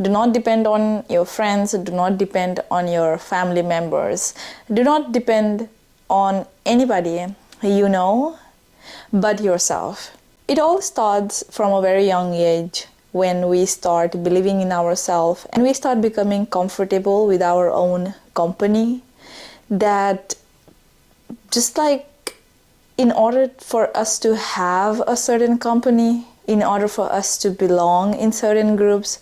Do not depend on your friends, do not depend on your family members, do not depend on anybody you know but yourself. It all starts from a very young age when we start believing in ourselves and we start becoming comfortable with our own company. That just like in order for us to have a certain company, in order for us to belong in certain groups,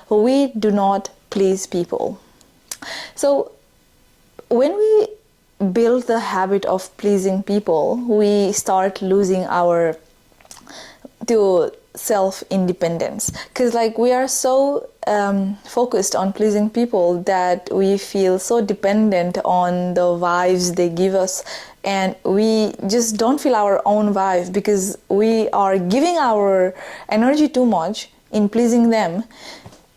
we do not please people. So when we build the habit of pleasing people, we start losing our to self-independence, because like we are so focused on pleasing people that we feel so dependent on the vibes they give us, and we just don't feel our own vibe because we are giving our energy too much in pleasing them,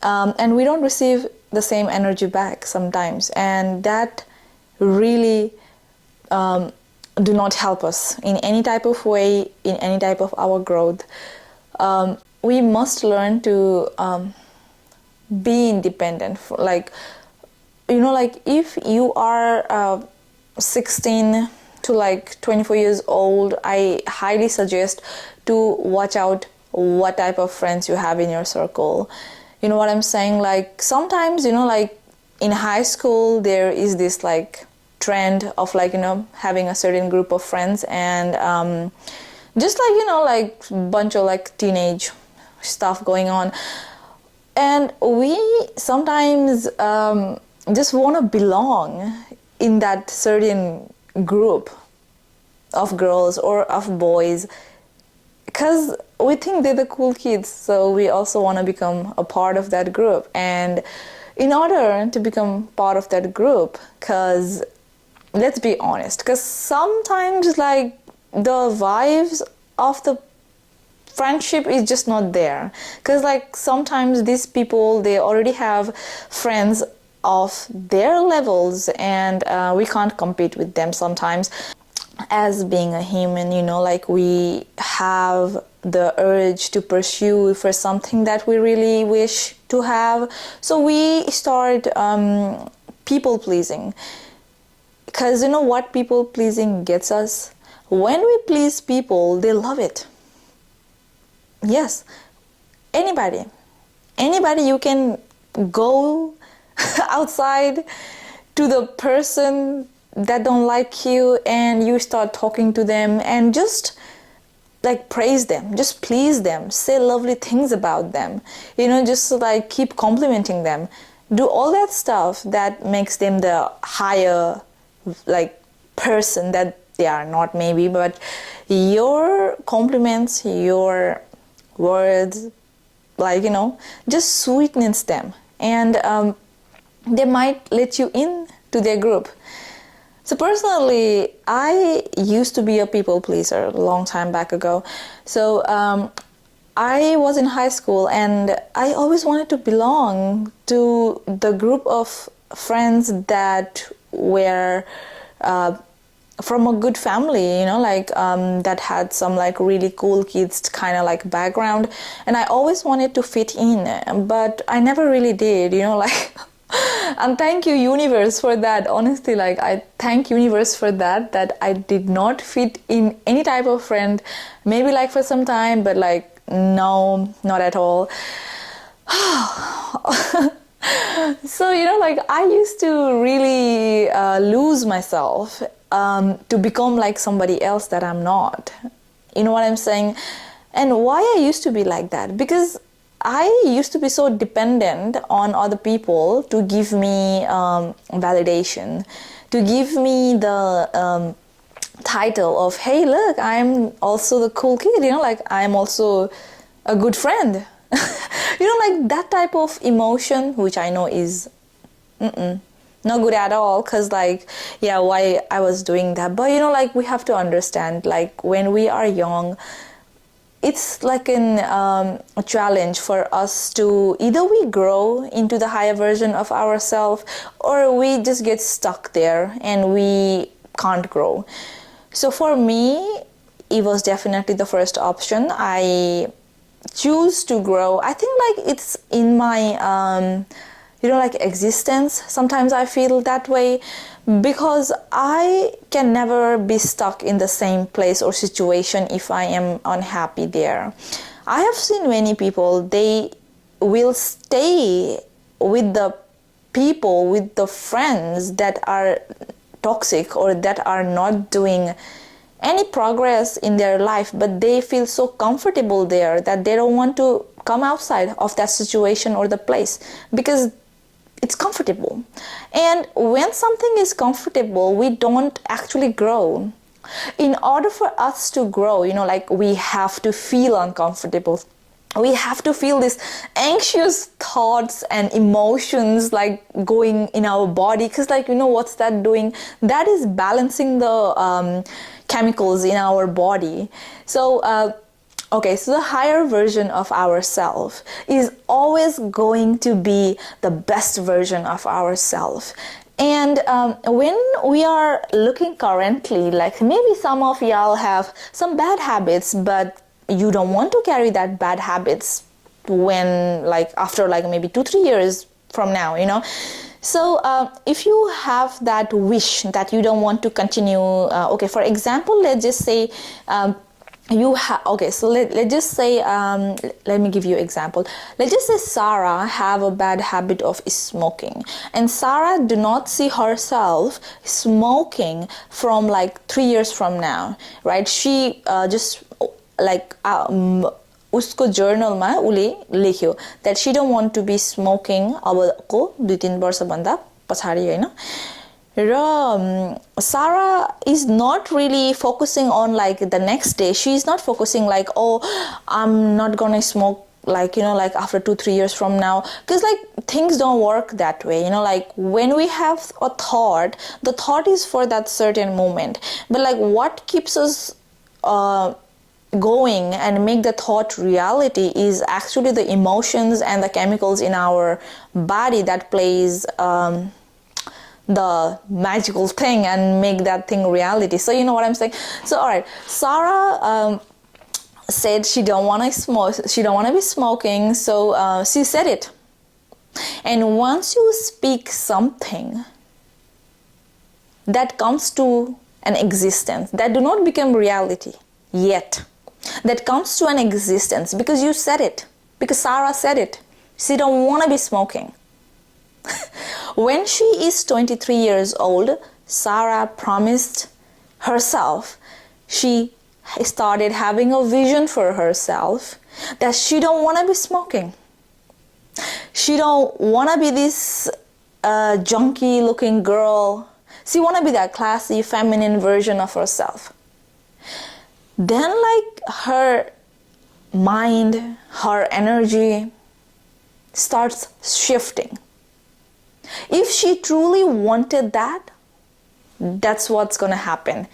and we don't receive the same energy back sometimes, and that really do not help us in any type of way, in any type of our growth. We must learn to be independent. Like, you know, like if you are 16 to like 24 years old, I highly suggest to watch out what type of friends you have in your circle. You know what I'm saying? Like sometimes, you know, like in high school, there is this like trend of like, you know, having a certain group of friends, and just like, you know, like bunch of like teenage stuff going on, and we sometimes just want to belong in that certain group of girls or of boys because we think they're the cool kids, so we also want to become a part of that group. And in order to become part of that group, because let's be honest, because sometimes like the vibes of the friendship is just not there, because like sometimes these people, they already have friends of their levels, and we can't compete with them sometimes. As being a human, you know, like we have the urge to pursue for something that we really wish to have, so we start people pleasing. Because you know what people pleasing gets us? When we please people, they love it. Yes, anybody you can go outside to the person that don't like you, and you start talking to them and just like praise them, just please them, say lovely things about them, you know, just like keep complimenting them, do all that stuff that makes them the higher like person that they are not maybe, but your compliments, your words, like, you know, just sweetens them, and they might let you in to their group. So personally, I used to be a people pleaser a long time back ago. So I was in high school and I always wanted to belong to the group of friends that were from a good family, you know, like that had some like really cool kids kind of like background, and I always wanted to fit in, but I never really did, you know, like and thank you universe for that. Honestly, like I thank universe for that I did not fit in any type of friend, maybe like for some time, but like no, not at all. So, you know, like I used to really lose myself to become like somebody else that I'm not. You know what I'm saying? And why I used to be like that? Because I used to be so dependent on other people to give me validation, to give me the title of, hey, look, I'm also the cool kid, you know, like I'm also a good friend. You know, like that type of emotion, which I know is not good at all, because like, yeah, why I was doing that. But, you know, like we have to understand, like when we are young, it's like a challenge for us to either we grow into the higher version of ourselves, or we just get stuck there and we can't grow. So for me, it was definitely the first option. I choose to grow. I think like it's in my like existence. Sometimes I feel that way because I can never be stuck in the same place or situation if I am unhappy there. I have seen many people, they will stay with the people, with the friends that are toxic or that are not doing any progress in their life, but they feel so comfortable there that they don't want to come outside of that situation or the place because it's comfortable. And when something is comfortable, we don't actually grow. In order for us to grow, like we have to feel uncomfortable. We have to feel these anxious thoughts and emotions like going in our body, because like what's that doing? That is balancing the chemicals in our body. So so the higher version of ourselves is always going to be the best version of ourselves. And when we are looking currently, like maybe some of y'all have some bad habits, but you don't want to carry that bad habits when like after like maybe 2-3 years from now, So if you have that wish that you don't want to continue, for example, let's just say let's just say let me give you an example. Let's just say Sarah have a bad habit of smoking, and Sarah do not see herself smoking from like 3 years from now, right? She just like उसको जर्नलमा उले लेख्यो that she don't want to be smoking अबको 2-3 वर्ष भन्दा पछाडी हैन र Sarah is not really focusing on like the next day. She is not focusing like, oh, I'm not gonna smoke like like after 2-3 years from now, because like things don't work that way. Like when we have a thought, the thought is for that certain moment, but like what keeps us going and make the thought reality is actually the emotions and the chemicals in our body that plays the magical thing and make that thing reality. So you know what I'm saying? So all right, Sarah said she don't want to smoke, she don't want to be smoking, so she said it. And once you speak something that comes to an existence, that do not become reality yet, that comes to an existence because you said it, because Sarah said it, she don't want to be smoking. When she is 23 years old, Sarah promised herself, she started having a vision for herself that she don't want to be smoking. She don't want to be this junky looking girl. She want to be that classy feminine version of herself. Then like her mind, her energy starts shifting. If she truly wanted that, that's what's gonna happen.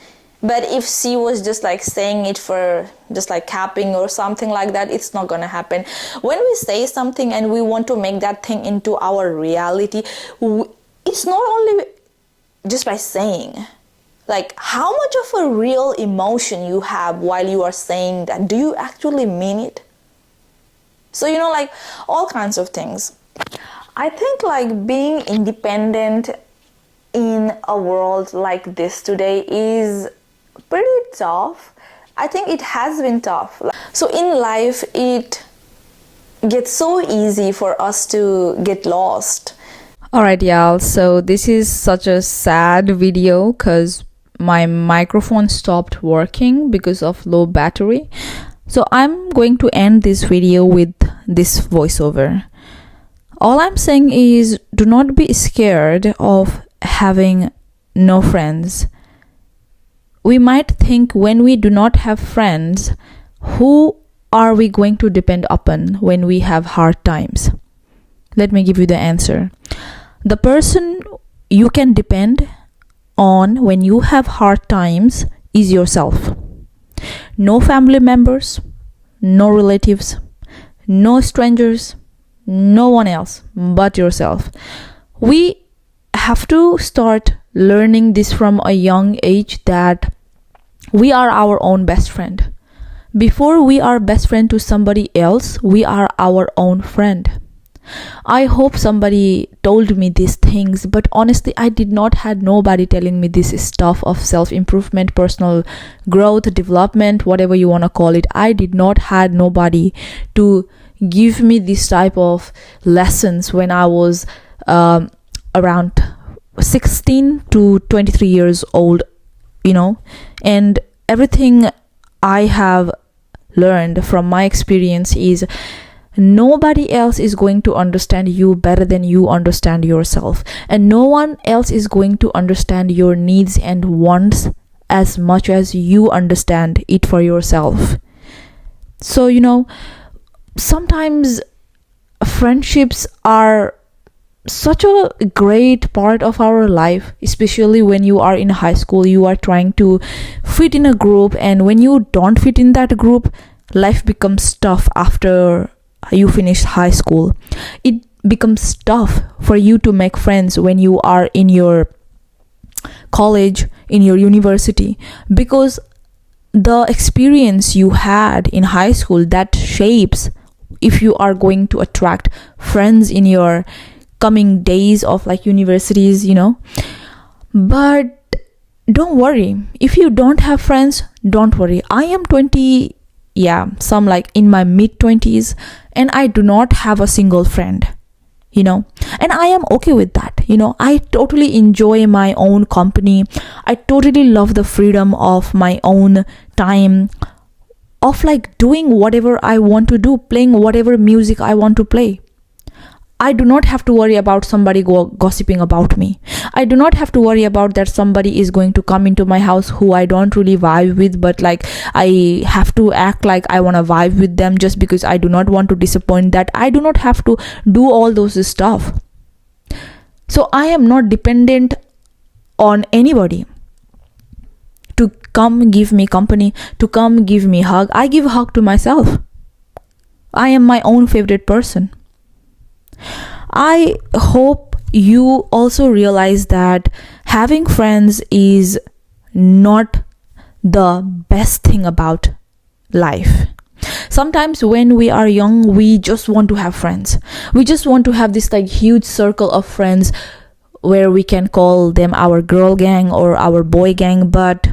But if she was just like saying it for just like capping or something like that, it's not gonna happen. When we say something and we want to make that thing into our reality, it's not only just by saying. Like how much of a real emotion you have while you are saying that? Do you actually mean it? So like all kinds of things. I think like being independent in a world like this today is pretty tough. I think it has been tough. So in life, it gets so easy for us to get lost. Alright y'all, so this is such a sad video because my microphone stopped working because of low battery. So I'm going to end this video with this voiceover. All I'm saying is, do not be scared of having no friends. We might think when we do not have friends, who are we going to depend upon when we have hard times? Let me give you the answer. The person you can depend on when you have hard times is yourself. No family members, no relatives, no strangers, no one else but yourself. We have to start learning this from a young age, that we are our own best friend. Before we are best friend to somebody else, we are our own friend. I hope somebody told me these things, but honestly I did not had nobody telling me this stuff of self-improvement, personal growth, development, whatever you want to call it. I did not had nobody to give me this type of lessons when I was around 16 to 23 years old, and everything I have learned from my experience is nobody else is going to understand you better than you understand yourself, and no one else is going to understand your needs and wants as much as you understand it for yourself. So sometimes friendships are such a great part of our life, especially when you are in high school. You are trying to fit in a group, and when you don't fit in that group, life becomes tough. After you finish high school, it becomes tough for you to make friends when you are in your college, in your university, because the experience you had in high school, that shapes if you are going to attract friends in your coming days of universities. But don't worry if you don't have friends. Don't worry. I am 20, some in my mid 20s, and I do not have a single friend, and I am okay with that. I totally enjoy my own company. I totally love the freedom of my own time, of doing whatever I want to do, playing whatever music I want to play. I do not have to worry about somebody gossiping about me. I do not have to worry about that somebody is going to come into my house who I don't really vibe with, but I have to act like I want to vibe with them just because I do not want to disappoint that. I do not have to do all those stuff. So I am not dependent on anybody to come give me company, to come give me hug. I give a hug to myself. I am my own favorite person. I hope you also realize that having friends is not the best thing about life. Sometimes when we are young, we just want to have friends. We just want to have this huge circle of friends where we can call them our girl gang or our boy gang. But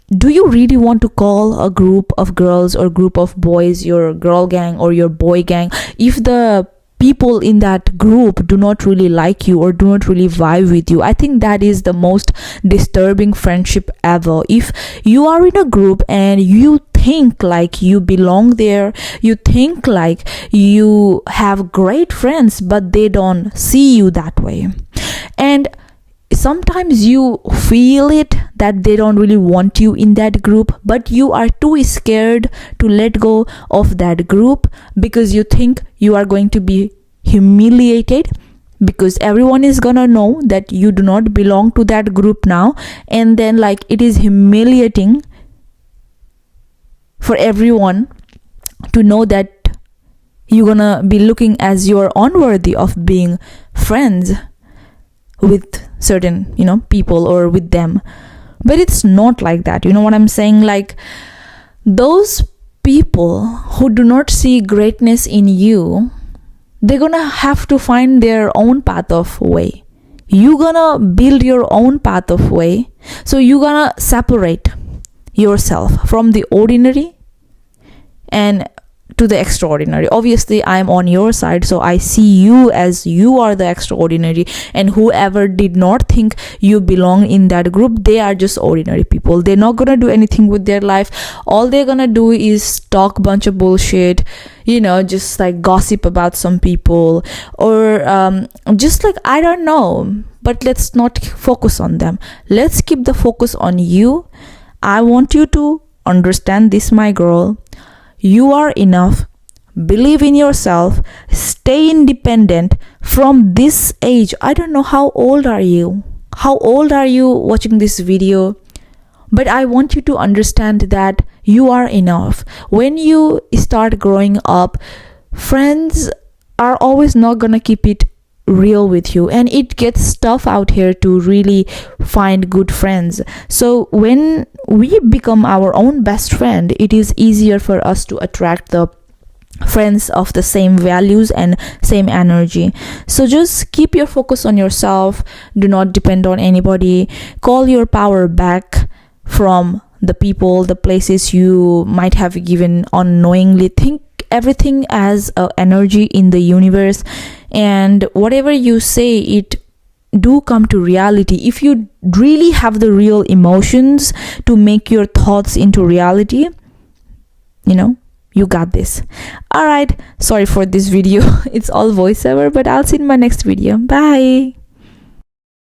do you really want to call a group of girls or group of boys your girl gang or your boy gang if the people in that group do not really like you or do not really vibe with you? I think that is the most disturbing friendship ever. If you are in a group and you think you belong there, you think you have great friends, but they don't see you that way, and sometimes you feel it that they don't really want you in that group, but you are too scared to let go of that group because you think you are going to be humiliated, because everyone is gonna know that you do not belong to that group now, and then it is humiliating for everyone to know that you're gonna be looking as you're unworthy of being friends with certain people or with them. But it's not like that. You know what I'm saying? Those people who do not see greatness in you, they're gonna have to find their own path of way. You're gonna build your own path of way. So you're gonna separate yourself from the ordinary and to the extraordinary. Obviously I'm on your side, so I see you as you are the extraordinary, and whoever did not think you belong in that group, they are just ordinary people. They're not gonna do anything with their life. All they're gonna do is talk bunch of bullshit, just gossip about some people, or just I don't know. But let's not focus on them. Let's keep the focus on you. I want you to understand this, my girl. You are enough. Believe in yourself. Stay independent from this age. I don't know how old are you? How old are you watching this video? But I want you to understand that you are enough. When you start growing up, friends are always not gonna keep it real with you, and it gets tough out here to really find good friends. So when we become our own best friend, it is easier for us to attract the friends of the same values and same energy. So just keep your focus on yourself. Do not depend on anybody. Call your power back from the people, the places you might have given unknowingly. Think everything as a energy in the universe, and whatever you say, it do come to reality. If you really have the real emotions to make your thoughts into reality, you got this. All right, sorry for this video. It's all voiceover, but I'll see you in my next video. Bye.